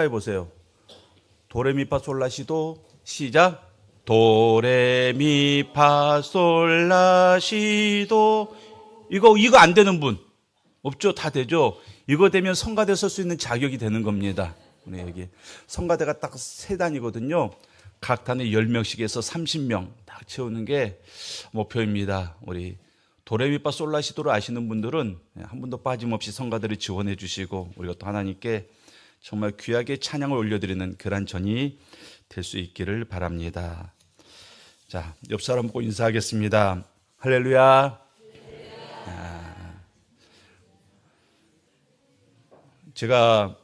해보세요. 도레미파솔라시도 시작. 도레미파솔라시도. 이거 안 되는 분 없죠? 다 되죠? 이거 되면 성가대 설 수 있는 자격이 되는 겁니다. 여기 성가대가 딱 3단이거든요. 각 단에 10명씩 해서 30명 딱 채우는 게 목표입니다. 우리 도레미파솔라시도를 아시는 분들은 한 분도 빠짐없이 성가대를 지원해 주시고, 우리가 또 하나님께 정말 귀하게 찬양을 올려드리는 그런 전이 될 수 있기를 바랍니다. 자, 옆 사람 보고 인사하겠습니다. 할렐루야. 제가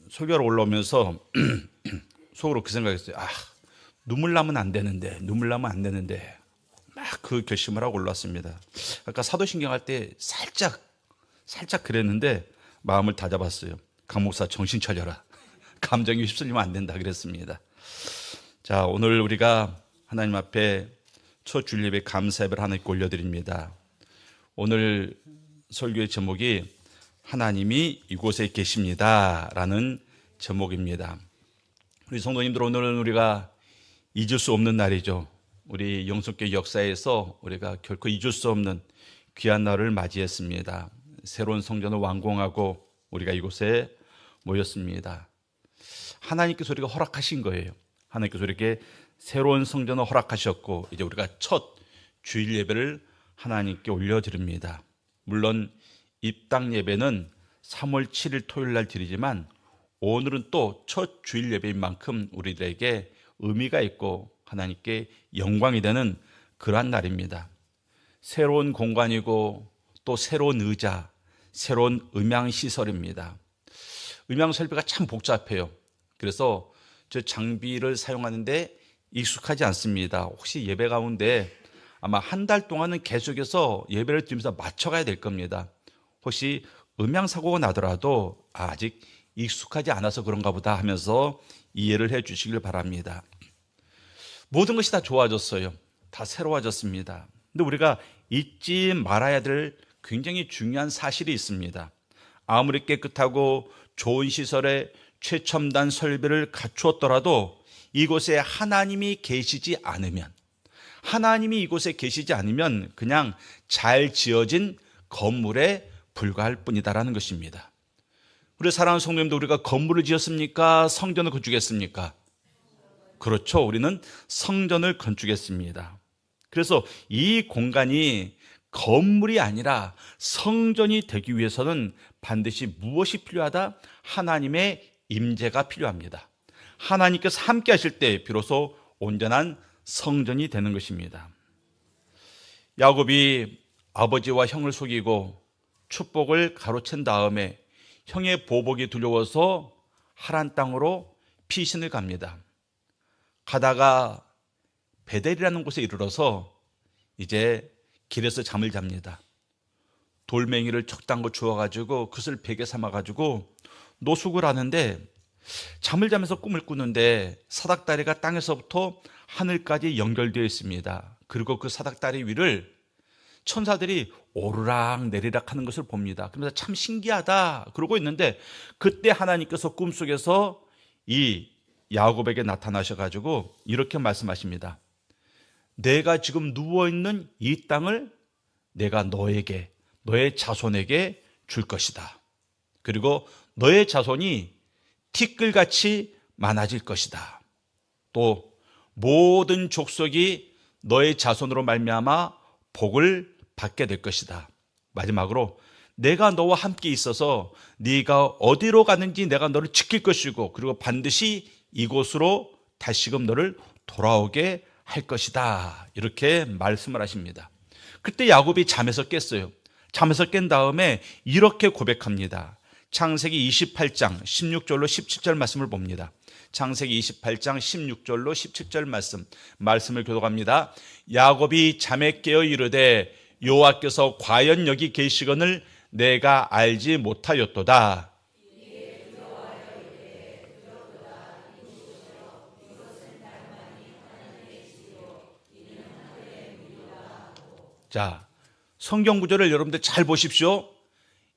설교를 올라오면서 속으로 그 생각했어요. 눈물 나면 안 되는데 막 그 결심을 하고 올랐습니다. 아까 사도신경 할 때 살짝 그랬는데 마음을 다잡았어요. 강 목사 정신 차려라. 감정이 휩쓸리면 안 된다 그랬습니다. 자, 오늘 우리가 하나님 앞에 첫 주일 예배 감사 예배를 하나님께 올려드립니다. 오늘 설교의 제목이 하나님이 이곳에 계십니다 라는 제목입니다. 우리 성도님들, 오늘은 우리가 잊을 수 없는 날이죠. 우리 영성교회 역사에서 우리가 결코 잊을 수 없는 귀한 날을 맞이했습니다. 새로운 성전을 완공하고 우리가 이곳에 모였습니다. 하나님께서 우리가 허락하신 거예요. 하나님께서 우리에게 새로운 성전을 허락하셨고, 이제 우리가 첫 주일 예배를 하나님께 올려드립니다. 물론 입당 예배는 3월 7일 토요일 날 드리지만, 오늘은 또 첫 주일 예배인 만큼 우리들에게 의미가 있고 하나님께 영광이 되는 그러한 날입니다. 새로운 공간이고 또 새로운 의자, 새로운 음향시설입니다. 음향설비가 참 복잡해요. 그래서 저 장비를 사용하는데 익숙하지 않습니다. 혹시 예배 가운데 아마 한 달 동안은 계속해서 예배를 드리면서 맞춰가야 될 겁니다. 혹시 음향사고가 나더라도 아직 익숙하지 않아서 그런가 보다 하면서 이해를 해 주시길 바랍니다. 모든 것이 다 좋아졌어요. 다 새로워졌습니다. 근데 우리가 잊지 말아야 될 굉장히 중요한 사실이 있습니다. 아무리 깨끗하고 좋은 시설에 최첨단 설비를 갖추었더라도 이곳에 하나님이 계시지 않으면, 그냥 잘 지어진 건물에 불과할 뿐이다라는 것입니다. 우리 사랑하는 성도님들, 우리가 건물을 지었습니까? 성전을 건축했습니까? 그렇죠. 우리는 성전을 건축했습니다. 그래서 이 공간이 건물이 아니라 성전이 되기 위해서는 반드시 무엇이 필요하다? 하나님의 임재가 필요합니다. 하나님께서 함께 하실 때 비로소 온전한 성전이 되는 것입니다. 야곱이 아버지와 형을 속이고 축복을 가로챈 다음에 형의 보복이 두려워서 하란 땅으로 피신을 갑니다. 가다가 베델이라는 곳에 이르러서 이제 길에서 잠을 잡니다. 돌멩이를 적당히 주워가지고 그것을 베개 삼아가지고 노숙을 하는데, 잠을 자면서 꿈을 꾸는데 사닥다리가 땅에서부터 하늘까지 연결되어 있습니다. 그리고 그 사닥다리 위를 천사들이 오르락 내리락 하는 것을 봅니다. 그러면서 참 신기하다 그러고 있는데, 그때 하나님께서 꿈속에서 이 야곱에게 나타나셔가지고 이렇게 말씀하십니다. 내가 지금 누워있는 이 땅을 내가 너에게, 너의 자손에게 줄 것이다. 그리고 너의 자손이 티끌같이 많아질 것이다. 또 모든 족속이 너의 자손으로 말미암아 복을 받게 될 것이다. 마지막으로 내가 너와 함께 있어서 네가 어디로 가는지 내가 너를 지킬 것이고, 그리고 반드시 이곳으로 다시금 너를 돌아오게 할 것이다. 이렇게 말씀을 하십니다. 그때 야곱이 잠에서 깼어요. 잠에서 깬 다음에 이렇게 고백합니다. 창세기 28장 16절로 17절 말씀을 봅니다. 창세기 28장 16절로 17절 말씀을 교독합니다. 야곱이 잠에 깨어 이르되 여호와께서 과연 여기 계시거늘 내가 알지 못하였도다. 자, 성경 구절을 여러분들 잘 보십시오.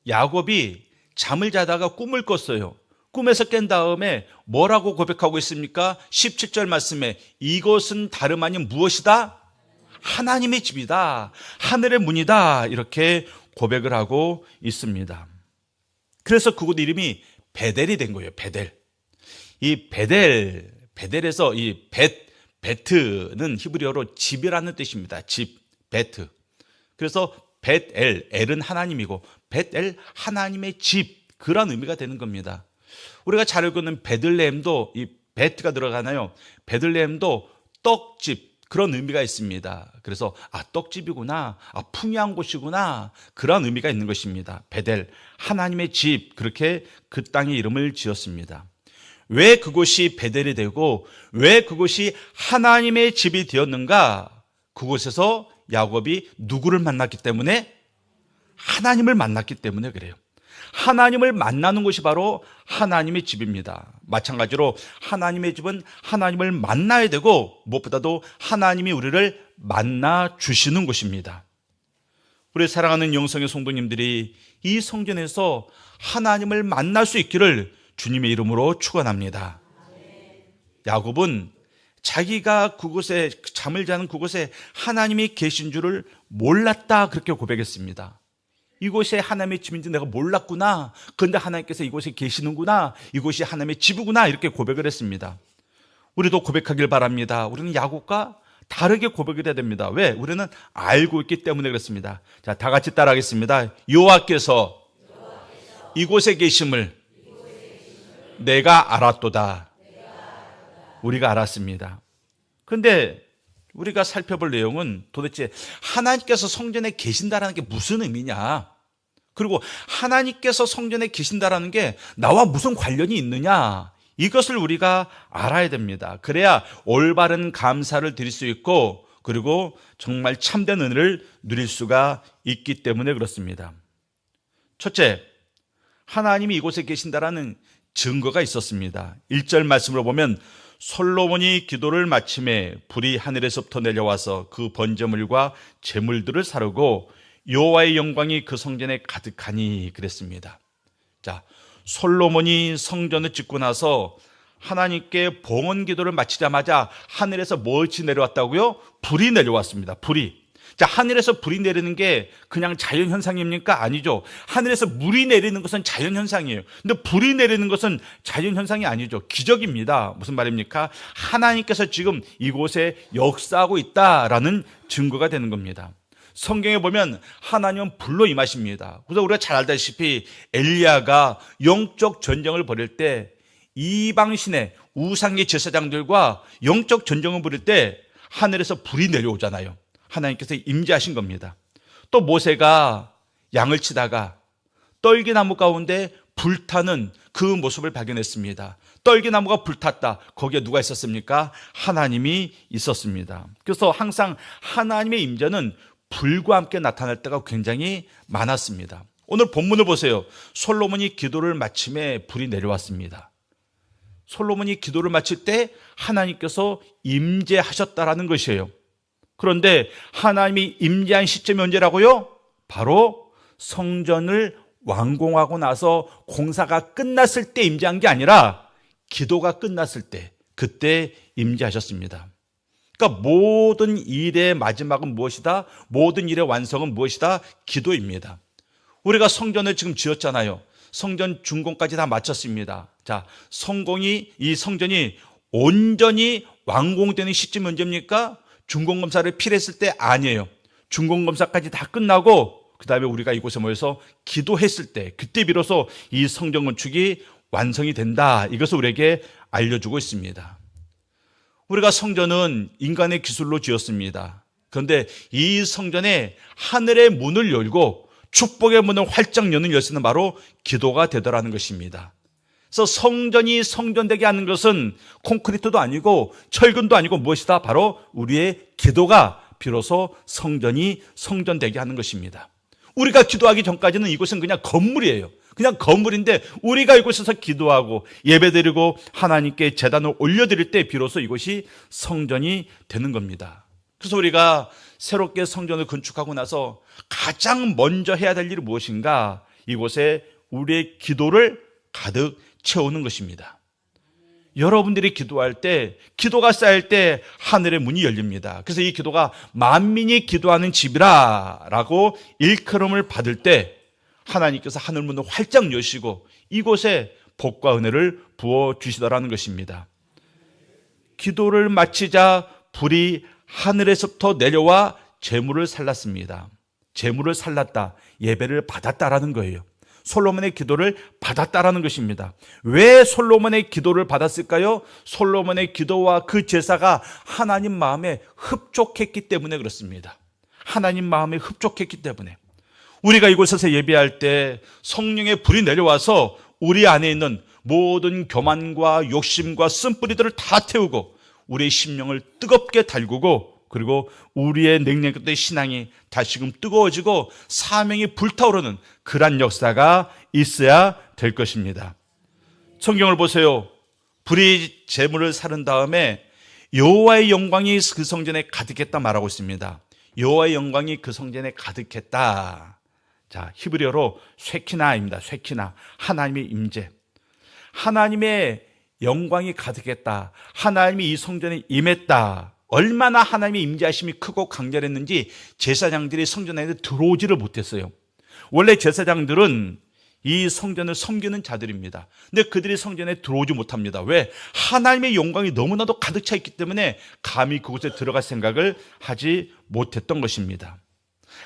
야곱이 잠을 자다가 꿈을 꿨어요. 꿈에서 깬 다음에 뭐라고 고백하고 있습니까? 17절 말씀에 이것은 다름 아닌 무엇이다? 하나님의 집이다. 하늘의 문이다. 이렇게 고백을 하고 있습니다. 그래서 그곳 이름이 베델이 된 거예요. 베델. 이 베델에서 이 베트는 히브리어로 집이라는 뜻입니다. 집, 베트. 그래서 벳엘, 엘은 하나님이고 벳엘, 하나님의 집, 그런 의미가 되는 겁니다. 우리가 잘 알고 있는 베들레헴도 이 베트가 들어가나요? 베들레헴도 떡집, 그런 의미가 있습니다. 그래서 떡집이구나, 풍요한 곳이구나, 그런 의미가 있는 것입니다. 베델, 하나님의 집, 그렇게 그 땅의 이름을 지었습니다. 왜 그곳이 베델이 되고 왜 그곳이 하나님의 집이 되었는가? 그곳에서 야곱이 누구를 만났기 때문에? 하나님을 만났기 때문에 그래요. 하나님을 만나는 곳이 바로 하나님의 집입니다. 마찬가지로 하나님의 집은 하나님을 만나야 되고 무엇보다도 하나님이 우리를 만나 주시는 곳입니다. 우리 사랑하는 영성의 성도님들이 이 성전에서 하나님을 만날 수 있기를 주님의 이름으로 축원합니다. 야곱은 자기가 그곳에 잠을 자는 그곳에 하나님이 계신 줄을 몰랐다, 그렇게 고백했습니다. 이곳이 하나님의 집인지 내가 몰랐구나. 그런데 하나님께서 이곳에 계시는구나. 이곳이 하나님의 집이구나. 이렇게 고백을 했습니다. 우리도 고백하길 바랍니다. 우리는 야곱과 다르게 고백을 해야 됩니다. 왜? 우리는 알고 있기 때문에 그렇습니다. 자, 다 같이 따라하겠습니다. 여호와께서 이곳에 계심을 내가 알았도다. 우리가 알았습니다. 그런데 우리가 살펴볼 내용은 도대체 하나님께서 성전에 계신다라는 게 무슨 의미냐? 그리고 하나님께서 성전에 계신다라는 게 나와 무슨 관련이 있느냐? 이것을 우리가 알아야 됩니다. 그래야 올바른 감사를 드릴 수 있고 그리고 정말 참된 은혜를 누릴 수가 있기 때문에 그렇습니다. 첫째, 하나님이 이곳에 계신다라는 증거가 있었습니다. 1절 말씀으로 보면 솔로몬이 기도를 마침에 불이 하늘에서부터 내려와서 그 번제물과 제물들을 사르고 여호와의 영광이 그 성전에 가득하니 그랬습니다. 자, 솔로몬이 성전을 짓고 나서 하나님께 봉헌 기도를 마치자마자 하늘에서 무엇이 내려왔다고요? 불이 내려왔습니다. 불이. 자, 하늘에서 불이 내리는 게 그냥 자연현상입니까? 아니죠. 하늘에서 물이 내리는 것은 자연현상이에요. 근데 불이 내리는 것은 자연현상이 아니죠. 기적입니다. 무슨 말입니까? 하나님께서 지금 이곳에 역사하고 있다라는 증거가 되는 겁니다. 성경에 보면 하나님은 불로 임하십니다. 그래서 우리가 잘 알다시피 엘리야가 영적 전쟁을 벌일 때 이방신의 우상의 제사장들과 영적 전쟁을 벌일 때 하늘에서 불이 내려오잖아요. 하나님께서 임재하신 겁니다. 또 모세가 양을 치다가 떨기나무 가운데 불타는 그 모습을 발견했습니다. 떨기나무가 불탔다. 거기에 누가 있었습니까? 하나님이 있었습니다. 그래서 항상 하나님의 임재는 불과 함께 나타날 때가 굉장히 많았습니다. 오늘 본문을 보세요. 솔로몬이 기도를 마침에 불이 내려왔습니다. 솔로몬이 기도를 마칠 때 하나님께서 임재하셨다라는 것이에요. 그런데 하나님이 임재한 시점이 언제라고요? 바로 성전을 완공하고 나서 공사가 끝났을 때 임재한 게 아니라 기도가 끝났을 때, 그때 임재하셨습니다. 그러니까 모든 일의 마지막은 무엇이다? 모든 일의 완성은 무엇이다? 기도입니다. 우리가 성전을 지금 지었잖아요. 성전 준공까지 다 마쳤습니다. 자, 이 성전이 온전히 완공되는 시점이 언제입니까? 준공검사를 필요했을 때 아니에요. 준공검사까지 다 끝나고 그 다음에 우리가 이곳에 모여서 기도했을 때, 그때 비로소 이 성전 건축이 완성이 된다. 이것을 우리에게 알려주고 있습니다. 우리가 성전은 인간의 기술로 지었습니다. 그런데 이 성전에 하늘의 문을 열고 축복의 문을 활짝 여는 열쇠는 바로 기도가 되더라는 것입니다. 그래서 성전이 성전되게 하는 것은 콘크리트도 아니고 철근도 아니고 무엇이다? 바로 우리의 기도가 비로소 성전이 성전되게 하는 것입니다. 우리가 기도하기 전까지는 이곳은 그냥 건물이에요. 그냥 건물인데 우리가 이곳에서 기도하고 예배드리고 하나님께 제단을 올려드릴 때 비로소 이곳이 성전이 되는 겁니다. 그래서 우리가 새롭게 성전을 건축하고 나서 가장 먼저 해야 될 일이 무엇인가? 이곳에 우리의 기도를 가득 채우는 것입니다. 여러분들이 기도할 때, 기도가 쌓일 때 하늘의 문이 열립니다. 그래서 이 기도가 만민이 기도하는 집이라 라고 일컬음을 받을 때 하나님께서 하늘 문을 활짝 여시고 이곳에 복과 은혜를 부어주시더라는 것입니다. 기도를 마치자 불이 하늘에서부터 내려와 재물을 살랐습니다. 재물을 살랐다, 예배를 받았다라는 거예요. 솔로몬의 기도를 받았다라는 것입니다. 왜 솔로몬의 기도를 받았을까요? 솔로몬의 기도와 그 제사가 하나님 마음에 흡족했기 때문에 그렇습니다. 하나님 마음에 흡족했기 때문에. 우리가 이곳에서 예배할 때 성령의 불이 내려와서 우리 안에 있는 모든 교만과 욕심과 쓴뿌리들을 다 태우고 우리의 심령을 뜨겁게 달구고, 그리고 우리의 냉랭했던 신앙이 다시금 뜨거워지고 사명이 불타오르는 그런 역사가 있어야 될 것입니다. 성경을 보세요. 불이 재물을 사른 다음에 여호와의 영광이 그 성전에 가득했다 말하고 있습니다. 여호와의 영광이 그 성전에 가득했다. 자, 히브리어로 쉐키나입니다. 쉐키나, 하나님의 임재. 하나님의 영광이 가득했다. 하나님이 이 성전에 임했다. 얼마나 하나님의 임재하심이 크고 강렬했는지 제사장들이 성전 안에 들어오지를 못했어요. 원래 제사장들은 이 성전을 섬기는 자들입니다. 근데 그들이 성전에 들어오지 못합니다. 왜? 하나님의 영광이 너무나도 가득 차 있기 때문에 감히 그곳에 들어갈 생각을 하지 못했던 것입니다.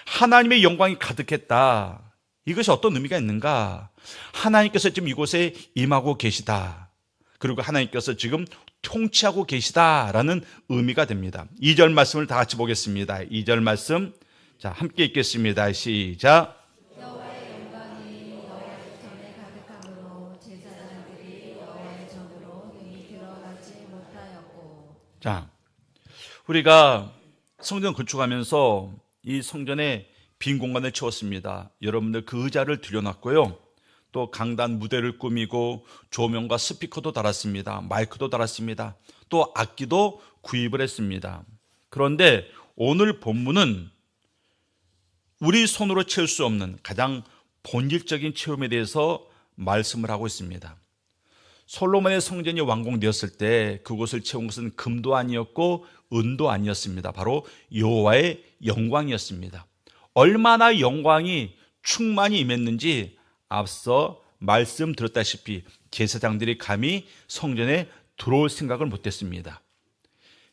하나님의 영광이 가득했다. 이것이 어떤 의미가 있는가? 하나님께서 지금 이곳에 임하고 계시다. 그리고 하나님께서 지금 통치하고 계시다라는 의미가 됩니다. 2절 말씀을 다 같이 보겠습니다. 2절 말씀, 자, 함께 읽겠습니다. 시작. 여호와의 영광이 여호와의 전에 가득함으로 제사장들이 여호와의 전으로 능히 들어가지 못하였고. 자, 우리가 성전 건축하면서 이 성전에 빈 공간을 채웠습니다. 여러분들 그 의자를 들여놨고요. 또 강단 무대를 꾸미고 조명과 스피커도 달았습니다. 마이크도 달았습니다. 또 악기도 구입을 했습니다. 그런데 오늘 본문은 우리 손으로 채울 수 없는 가장 본질적인 체험에 대해서 말씀을 하고 있습니다. 솔로몬의 성전이 완공되었을 때 그곳을 채운 것은 금도 아니었고 은도 아니었습니다. 바로 여호와의 영광이었습니다. 얼마나 영광이 충만히 임했는지 앞서 말씀드렸다시피 제사장들이 감히 성전에 들어올 생각을 못했습니다.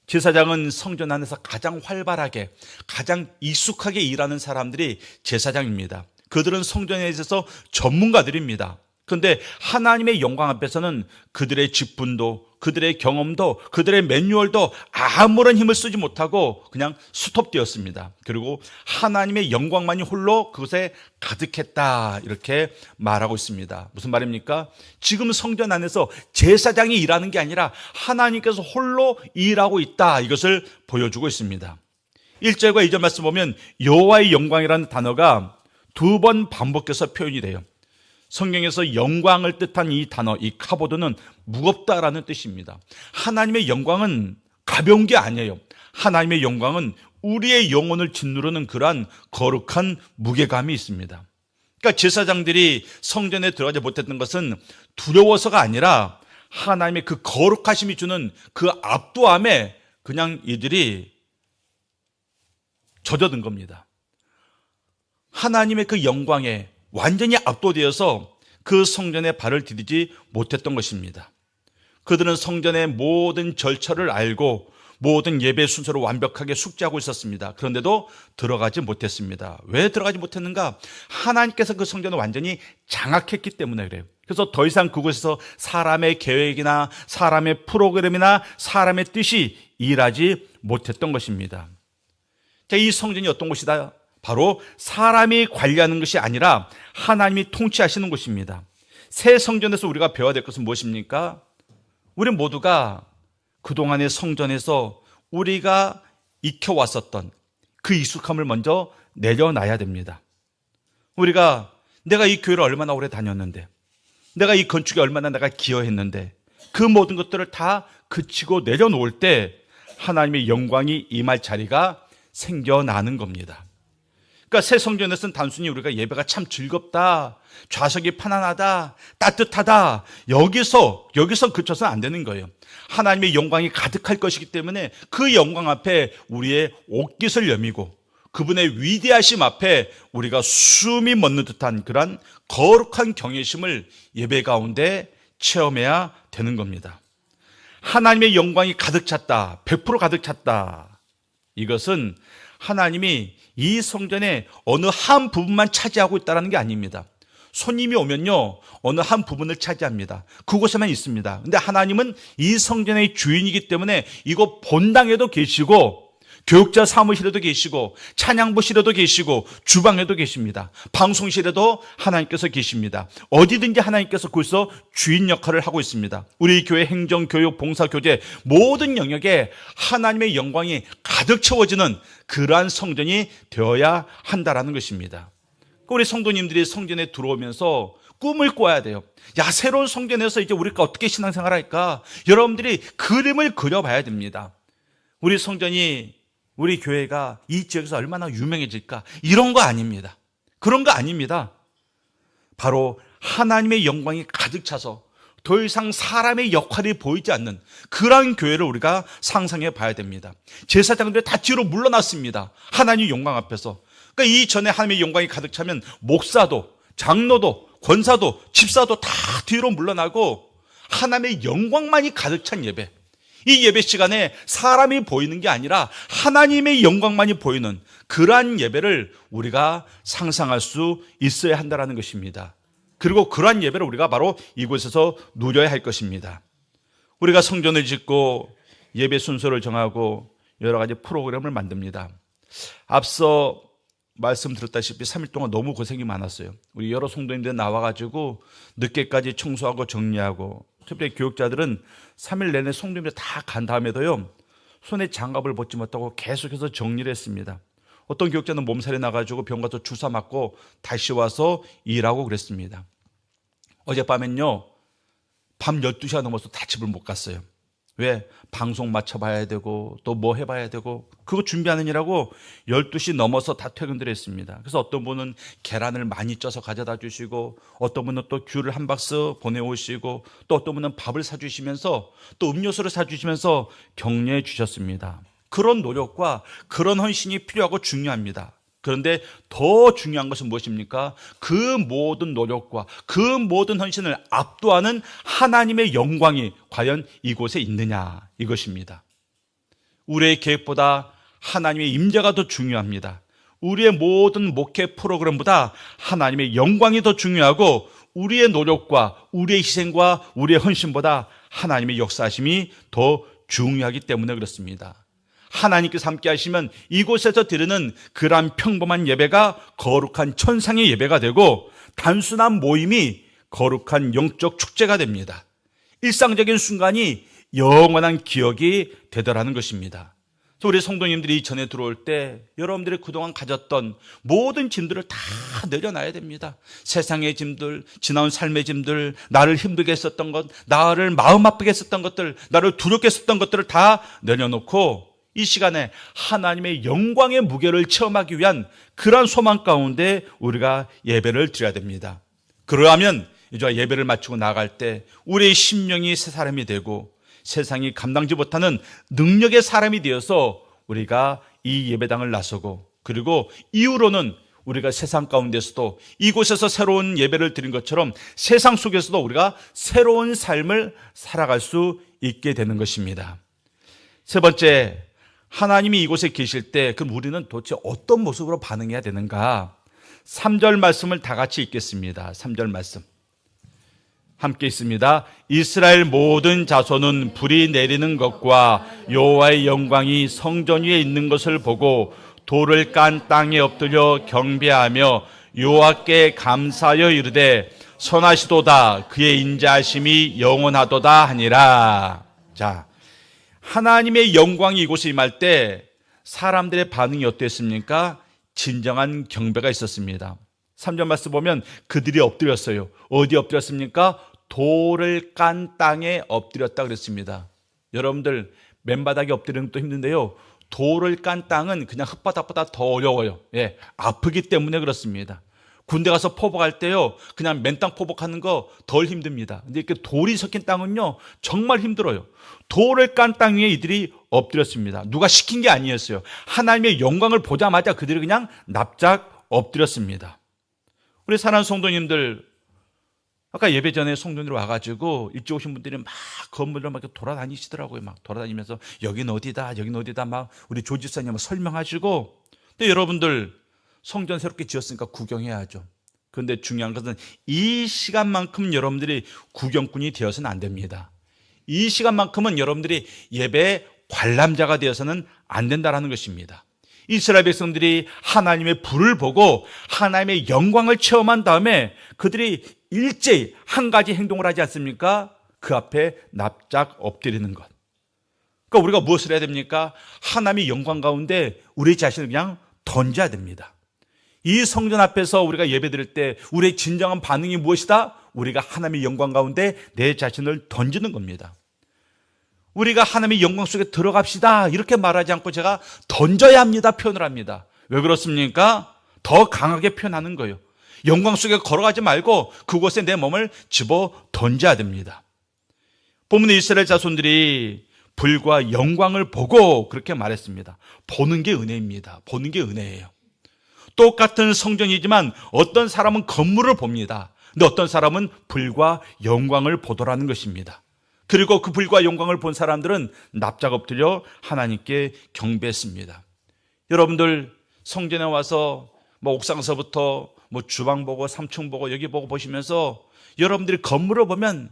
제사장은 성전 안에서 가장 활발하게, 가장 익숙하게 일하는 사람들이 제사장입니다. 그들은 성전에 있어서 전문가들입니다. 그런데 하나님의 영광 앞에서는 그들의 직분도, 그들의 경험도, 그들의 매뉴얼도 아무런 힘을 쓰지 못하고 그냥 수톱되었습니다. 그리고 하나님의 영광만이 홀로 그것에 가득했다, 이렇게 말하고 있습니다. 무슨 말입니까? 지금 성전 안에서 제사장이 일하는 게 아니라 하나님께서 홀로 일하고 있다, 이것을 보여주고 있습니다. 1절과 2절 말씀 보면 여호와의 영광이라는 단어가 2번 반복해서 표현이 돼요. 성경에서 영광을 뜻한 이 단어, 이 카보드는 무겁다라는 뜻입니다. 하나님의 영광은 가벼운 게 아니에요. 하나님의 영광은 우리의 영혼을 짓누르는 그러한 거룩한 무게감이 있습니다. 그러니까 제사장들이 성전에 들어가지 못했던 것은 두려워서가 아니라 하나님의 그 거룩하심이 주는 그 압도함에 그냥 이들이 젖어든 겁니다. 하나님의 그 영광에 완전히 압도되어서 그 성전에 발을 디디지 못했던 것입니다. 그들은 성전의 모든 절차를 알고 모든 예배 순서를 완벽하게 숙지하고 있었습니다. 그런데도 들어가지 못했습니다. 왜 들어가지 못했는가? 하나님께서 그 성전을 완전히 장악했기 때문에 그래요. 그래서 더 이상 그곳에서 사람의 계획이나 사람의 프로그램이나 사람의 뜻이 일하지 못했던 것입니다. 자, 이 성전이 어떤 곳이다? 바로 사람이 관리하는 것이 아니라 하나님이 통치하시는 곳입니다. 새 성전에서 우리가 배워야 될 것은 무엇입니까? 우리 모두가 그동안의 성전에서 우리가 익혀왔었던 그 익숙함을 먼저 내려놔야 됩니다. 우리가 내가 이 교회를 얼마나 오래 다녔는데, 내가 이 건축에 얼마나 내가 기여했는데, 그 모든 것들을 다 그치고 내려놓을 때 하나님의 영광이 임할 자리가 생겨나는 겁니다. 그러니까 새 성전에서는 단순히 우리가 예배가 참 즐겁다, 좌석이 편안하다, 따뜻하다, 여기서 그쳐서는 안 되는 거예요. 하나님의 영광이 가득할 것이기 때문에 그 영광 앞에 우리의 옷깃을 여미고 그분의 위대하심 앞에 우리가 숨이 멎는 듯한 그런 거룩한 경외심을 예배 가운데 체험해야 되는 겁니다. 하나님의 영광이 가득 찼다, 100% 가득 찼다. 이것은 하나님이 이 성전의 어느 한 부분만 차지하고 있다는 게 아닙니다. 손님이 오면요, 어느 한 부분을 차지합니다. 그곳에만 있습니다. 근데 하나님은 이 성전의 주인이기 때문에 이곳 본당에도 계시고, 교육자 사무실에도 계시고, 찬양부실에도 계시고, 주방에도 계십니다. 방송실에도 하나님께서 계십니다. 어디든지 하나님께서 거기서 주인 역할을 하고 있습니다. 우리 교회 행정, 교육, 봉사, 교제 모든 영역에 하나님의 영광이 가득 채워지는 그러한 성전이 되어야 한다라는 것입니다. 우리 성도님들이 성전에 들어오면서 꿈을 꿔야 돼요. 야, 새로운 성전에서 이제 우리가 어떻게 신앙생활 할까? 여러분들이 그림을 그려봐야 됩니다. 우리 성전이, 우리 교회가 이 지역에서 얼마나 유명해질까? 이런 거 아닙니다. 그런 거 아닙니다. 바로 하나님의 영광이 가득 차서 더 이상 사람의 역할이 보이지 않는 그러한 교회를 우리가 상상해 봐야 됩니다. 제사장들이 다 뒤로 물러났습니다. 하나님의 영광 앞에서. 그러니까 이전에 하나님의 영광이 가득 차면 목사도, 장로도, 권사도, 집사도 다 뒤로 물러나고 하나님의 영광만이 가득 찬 예배. 이 예배 시간에 사람이 보이는 게 아니라 하나님의 영광만이 보이는 그러한 예배를 우리가 상상할 수 있어야 한다는 것입니다. 그리고 그러한 예배를 우리가 바로 이곳에서 누려야 할 것입니다. 우리가 성전을 짓고 예배 순서를 정하고 여러 가지 프로그램을 만듭니다. 앞서 말씀드렸다시피 3일 동안 너무 고생이 많았어요. 우리 여러 성도님들 나와가지고 늦게까지 청소하고 정리하고, 특별히 교육자들은 3일 내내 성도님들 다 간 다음에도요, 손에 장갑을 벗지 못하고 계속해서 정리를 했습니다. 어떤 교육자는 몸살이 나가지고 병 가서 주사 맞고 다시 와서 일하고 그랬습니다. 어젯밤엔요, 밤 12시가 넘어서 다 집을 못 갔어요. 왜? 방송 맞춰봐야 되고 또 뭐 해봐야 되고 그거 준비하느냐고 12시 넘어서 다 퇴근들 했습니다. 그래서 어떤 분은 계란을 많이 쪄서 가져다 주시고, 어떤 분은 또 귤을 한 박스 보내오시고, 또 어떤 분은 밥을 사주시면서 또 음료수를 사주시면서 격려해 주셨습니다. 그런 노력과 그런 헌신이 필요하고 중요합니다. 그런데 더 중요한 것은 무엇입니까? 그 모든 노력과 그 모든 헌신을 압도하는 하나님의 영광이 과연 이곳에 있느냐, 이것입니다. 우리의 계획보다 하나님의 임재가 더 중요합니다. 우리의 모든 목회 프로그램보다 하나님의 영광이 더 중요하고, 우리의 노력과 우리의 희생과 우리의 헌신보다 하나님의 역사하심이 더 중요하기 때문에 그렇습니다. 하나님께서 함께 하시면 이곳에서 드리는 그러한 평범한 예배가 거룩한 천상의 예배가 되고, 단순한 모임이 거룩한 영적 축제가 됩니다. 일상적인 순간이 영원한 기억이 되더라는 것입니다. 우리 성도님들이 전에 들어올 때 여러분들이 그동안 가졌던 모든 짐들을 다 내려놔야 됩니다. 세상의 짐들, 지나온 삶의 짐들, 나를 힘들게 했었던 것, 나를 마음 아프게 했었던 것들, 나를 두렵게 했었던 것들을 다 내려놓고 이 시간에 하나님의 영광의 무게를 체험하기 위한 그러한 소망 가운데 우리가 예배를 드려야 됩니다. 그러하면 이제 예배를 마치고 나갈 때 우리의 심령이 새 사람이 되고 세상이 감당지 못하는 능력의 사람이 되어서 우리가 이 예배당을 나서고, 그리고 이후로는 우리가 세상 가운데서도 이곳에서 새로운 예배를 드린 것처럼 세상 속에서도 우리가 새로운 삶을 살아갈 수 있게 되는 것입니다. 세 번째, 하나님이 이곳에 계실 때 그럼 우리는 도대체 어떤 모습으로 반응해야 되는가? 3절 말씀을 다 같이 읽겠습니다. 3절 말씀 함께 있습니다. 이스라엘 모든 자손은 불이 내리는 것과 여호와의 영광이 성전 위에 있는 것을 보고 돌을 깐 땅에 엎드려 경배하며 여호와께 감사하여 이르되 선하시도다, 그의 인자하심이 영원하도다 하니라. 자, 하나님의 영광이 이곳에 임할 때 사람들의 반응이 어땠습니까? 진정한 경배가 있었습니다. 3절 말씀 보면 그들이 엎드렸어요. 어디 엎드렸습니까? 돌을 깐 땅에 엎드렸다 그랬습니다. 여러분들 맨바닥에 엎드리는 것도 힘든데요, 돌을 깐 땅은 그냥 흙바닥보다 더 어려워요. 예, 아프기 때문에 그렇습니다. 군대 가서 포복할 때요, 그냥 맨땅 포복하는 거 덜 힘듭니다. 근데 이렇게 돌이 섞인 땅은요, 정말 힘들어요. 돌을 깐 땅 위에 이들이 엎드렸습니다. 누가 시킨 게 아니었어요. 하나님의 영광을 보자마자 그들이 그냥 납작 엎드렸습니다. 우리 사랑하는 성도님들, 아까 예배 전에 성도님들 와가지고 일찍 오신 분들이 막 건물로 막 돌아다니시더라고요. 막 돌아다니면서 여긴 어디다, 여긴 어디다 막 우리 조지사님 막 설명하시고. 근데 여러분들, 성전 새롭게 지었으니까 구경해야죠. 그런데 중요한 것은 이 시간만큼 여러분들이 구경꾼이 되어서는 안 됩니다. 이 시간만큼은 여러분들이 예배 관람자가 되어서는 안 된다는 것입니다. 이스라엘 백성들이 하나님의 불을 보고 하나님의 영광을 체험한 다음에 그들이 일제히 한 가지 행동을 하지 않습니까? 그 앞에 납작 엎드리는 것. 그러니까 우리가 무엇을 해야 됩니까? 하나님의 영광 가운데 우리 자신을 그냥 던져야 됩니다. 이 성전 앞에서 우리가 예배드릴 때 우리의 진정한 반응이 무엇이다? 우리가 하나님의 영광 가운데 내 자신을 던지는 겁니다. 우리가 하나님의 영광 속에 들어갑시다 이렇게 말하지 않고 제가 던져야 합니다 표현을 합니다. 왜 그렇습니까? 더 강하게 표현하는 거예요. 영광 속에 걸어가지 말고 그곳에 내 몸을 집어 던져야 됩니다. 본문의 이스라엘 자손들이 불과 영광을 보고 그렇게 말했습니다. 보는 게 은혜입니다. 보는 게 은혜예요. 똑같은 성전이지만 어떤 사람은 건물을 봅니다. 근데 어떤 사람은 불과 영광을 보더라는 것입니다. 그리고 그 불과 영광을 본 사람들은 납작 엎드려 하나님께 경배했습니다. 여러분들 성전에 와서 옥상서부터 주방 보고 3층 보고 여기 보고 보시면서 여러분들이 건물을 보면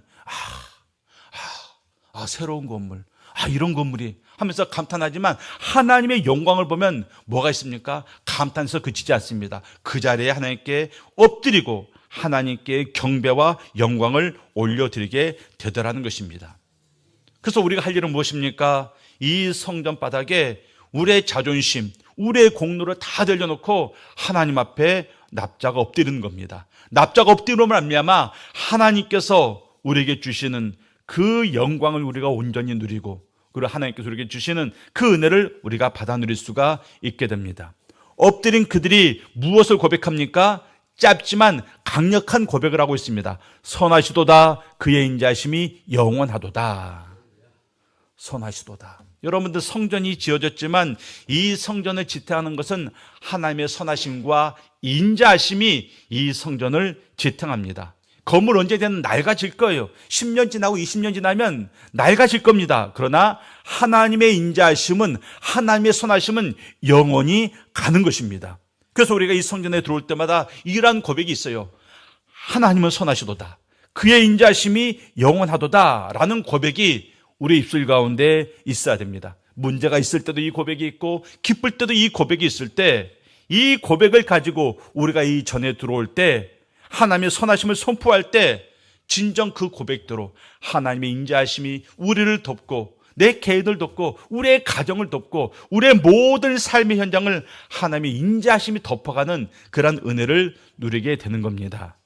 새로운 건물, 이런 건물이 하면서 감탄하지만 하나님의 영광을 보면 뭐가 있습니까? 감탄해서 그치지 않습니다. 그 자리에 하나님께 엎드리고 하나님께 경배와 영광을 올려드리게 되더라는 것입니다. 그래서 우리가 할 일은 무엇입니까? 이 성전 바닥에 우리의 자존심, 우리의 공로를 다 들려놓고 하나님 앞에 납작 엎드리는 겁니다. 납작 엎드림으로 말미암아 하나님께서 우리에게 주시는 그 영광을 우리가 온전히 누리고 그리고 하나님께서 우리에게 주시는 그 은혜를 우리가 받아 누릴 수가 있게 됩니다. 엎드린 그들이 무엇을 고백합니까? 짧지만 강력한 고백을 하고 있습니다. 선하시도다 그의 인자심이 영원하도다. 선하시도다. 여러분들 성전이 지어졌지만 이 성전을 지탱하는 것은 하나님의 선하심과 인자하심이 이 성전을 지탱합니다. 건물 언제든 낡아질 거예요. 10년 지나고 20년 지나면 낡아질 겁니다. 그러나 하나님의 인자하심은, 하나님의 선하심은 영원히 가는 것입니다. 그래서 우리가 이 성전에 들어올 때마다 이러한 고백이 있어요. 하나님은 선하시도다. 그의 인자하심이 영원하도다 라는 고백이 우리 입술 가운데 있어야 됩니다. 문제가 있을 때도 이 고백이 있고 기쁠 때도 이 고백이 있을 때 이 고백을 가지고 우리가 이 전에 들어올 때 하나님의 선하심을 선포할 때 진정 그 고백대로 하나님의 인자하심이 우리를 돕고 내 개인을 돕고 우리의 가정을 돕고 우리의 모든 삶의 현장을 하나님의 인자하심이 덮어가는 그런 은혜를 누리게 되는 겁니다.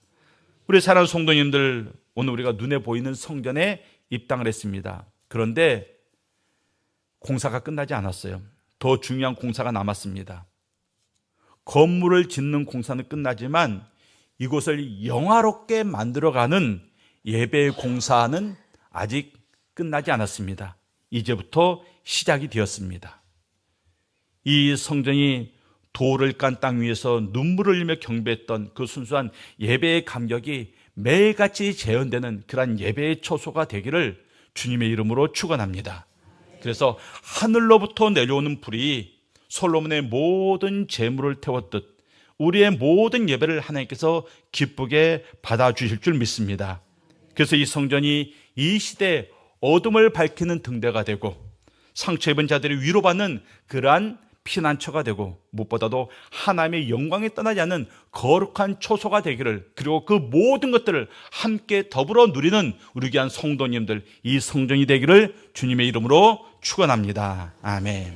우리 사랑하는 성도님들, 오늘 우리가 눈에 보이는 성전에 입당을 했습니다. 그런데 공사가 끝나지 않았어요. 더 중요한 공사가 남았습니다. 건물을 짓는 공사는 끝나지만 이곳을 영화롭게 만들어가는 예배의 공사는 아직 끝나지 않았습니다. 이제부터 시작이 되었습니다. 이 성전이 돌을 깐 땅 위에서 눈물을 흘리며 경배했던 그 순수한 예배의 감격이 매일같이 재현되는 그러한 예배의 초소가 되기를 주님의 이름으로 축원합니다. 그래서 하늘로부터 내려오는 불이 솔로몬의 모든 재물을 태웠듯 우리의 모든 예배를 하나님께서 기쁘게 받아주실 줄 믿습니다. 그래서 이 성전이 이 시대에 어둠을 밝히는 등대가 되고 상처 입은 자들이 위로받는 그러한 피난처가 되고 무엇보다도 하나님의 영광에 떠나지 않는 거룩한 초소가 되기를, 그리고 그 모든 것들을 함께 더불어 누리는 우리 귀한 성도님들, 이 성전이 되기를 주님의 이름으로 축원합니다. 아멘.